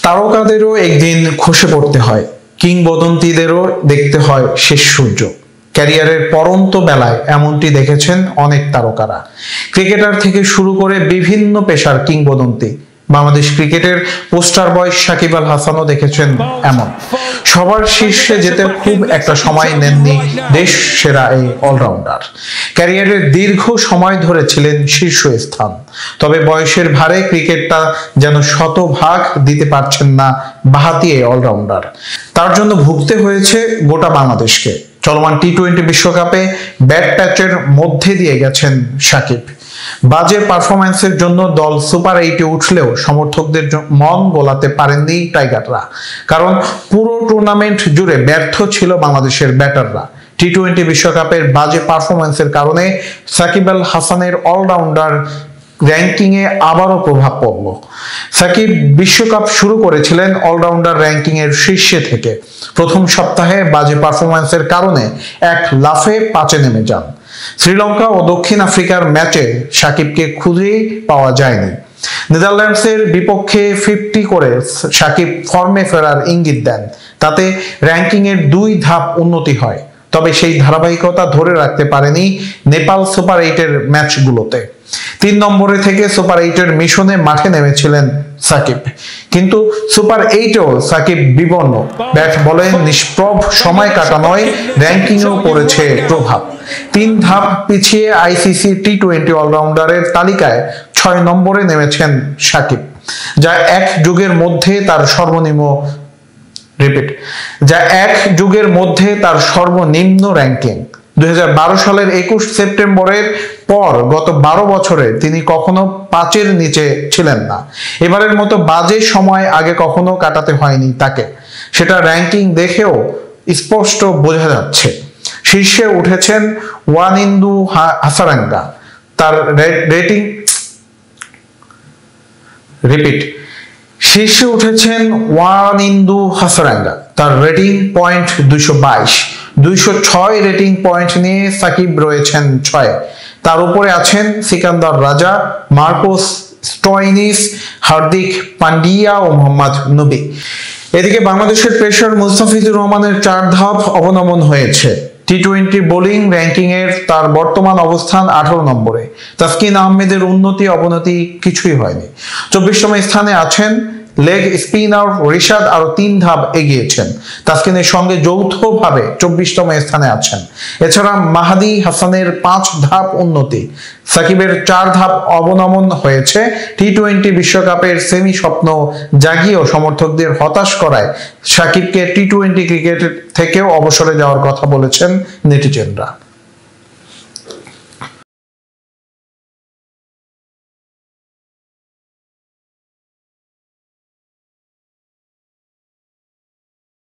তারকাদেরও একদিন খসে পড়তে হয়, কিংবদন্তিদেরও দেখতে হয় শেষ সূর্য। ক্যারিয়ারের পরন্ত বেলায় এমনটি দেখেছেন অনেক তারকারা। ক্রিকেটার থেকে শুরু করে বিভিন্ন পেশার কিংবদন্তি, বাংলাদেশ ক্রিকেটের পোস্টার বয় সাকিব আল হাসানও দেখেছেন এমন। সবার শীর্ষে যেতে খুব একটা সময় নেননি দেশ সেরা এই অলরাউন্ডার। ক্যারিয়ারের দীর্ঘ সময় ধরে ছিলেন শীর্ষস্থান, তবে বয়সের ভারে ক্রিকেটটা যেন শতভাগ দিতে পারছেন না বাঁহাতি এই অলরাউন্ডার। তার জন্য ভুগতে হয়েছে গোটা বাংলাদেশকে। চলমান টি-20 বিশ্বকাপে ব্যাড প্যাচের মধ্যে দিয়ে গেছেন সাকিব। বাজে পারফরম্যান্সের জন্য দল সুপার 8-এ উঠলেও সমর্থকদের মন গোলাতে পারেননি টাইগাররা, কারণ পুরো টুর্নামেন্ট জুড়ে ব্যর্থ ছিল বাংলাদেশের ব্যাটাররা। টি-20 বিশ্বকাপের বাজে পারফরম্যান্সের কারণে সাকিব আল হাসানের অলরাউন্ডার র্যাঙ্কিং এ আবারও প্রভাব পড়ল। সাকিব বিশ্বকাপ শুরু করেছিলেন অলরাউন্ডার র্যাঙ্কিং এর শীর্ষে থেকে। প্রথম সপ্তাহে বাজে পারফরম্যান্সের কারণে এক লাফে 5-এ নেমে যান। শ্রীলঙ্কা ও দক্ষিণ আফ্রিকার ম্যাচে সাকিবকে খুঁজেই পাওয়া যায়নি। নেদারল্যান্ডসের বিপক্ষে 50 করে সাকিব ফর্মে ফেরার ইঙ্গিত দেন, তাতে র্যাঙ্কিং এর 2 ধাপ উন্নতি হয়। তবে সেই ধারাবাহিকতা ধরে রাখতে পারেনি নেপাল সুপার 8-এর ম্যাচগুলোতে। 3 নম্বরে থেকে সুপার 8-এর মিশনে মাঠে নেমেছিলেন সাকিব, কিন্তু সুপার 8-এও সাকিব বিবর্ণ। ব্যাট বলে নিষ্প্রভ সময় কাটানোয় র্যাঙ্কিংয়েও পড়েছে প্রভাব। 3 ধাপ পিছিয়ে আইসিসি টি-20 অলরাউন্ডারের তালিকায় 6 নম্বরে নেমেছেন সাকিব, যা এক যুগের মধ্যে তার সর্বনিম্ন র্যাঙ্কিং। 2012 সালের 21 সেপ্টেম্বরের পর গত 12 বছরে তিনি কখনো 5-এর নিচে ছিলেন না। এবারের মতো বাজে সময় আগে কখনো কাটাতে হয়নি তাকে, সেটা র্যাঙ্কিং দেখেও স্পষ্ট বোঝা যাচ্ছে। শীর্ষে উঠেছেন ওয়ানিন্দু হাসারেঙ্গা, তার রেটিং শীর্ষে উঠেছেন ওয়ানিন্দু হাসারেঙ্গা, তার রেটিং পয়েন্ট 222। 206 রেটিং পয়েন্ট নিয়ে সাকিব রয়েছেন 6-এ। তার উপরে আছেন সিকান্দার রাজা, মার্কোস স্টোয়নিস, হার্দিক পান্ডিয়া ও মোহাম্মদ নবী। এদিকে বাংলাদেশের পেসার মুস্তাফিজুর রহমানের 4 ধাপ অবনমন হয়েছে। টি-20 বোলিং র্যাঙ্কিং এর তার বর্তমান অবস্থান 18 নম্বরে। তাসকিন আহমেদের উন্নতি অবনতি কিছুই হয়নি। 24তম স্থানে আছেন। লেগ স্পিনার রিশাদ আরো 3 ধাপ এগিয়েছেন, তাসকিনের সঙ্গে যৌথভাবে 24তম স্থানে আছেন। এছাড়া মাহাদি হাসানের 5 ধাপ উন্নতি। সাকিবের 4 ধাপ অবনমন হয়েছে। টি-20 বিশ্বকাপের সেমি স্বপ্ন জাগিয়েও সমর্থকদের হতাশ করায় সাকিবকে টি-20 ক্রিকেট থেকেও অবসরে যাওয়ার কথা বলেছেন নেটিজেনরা।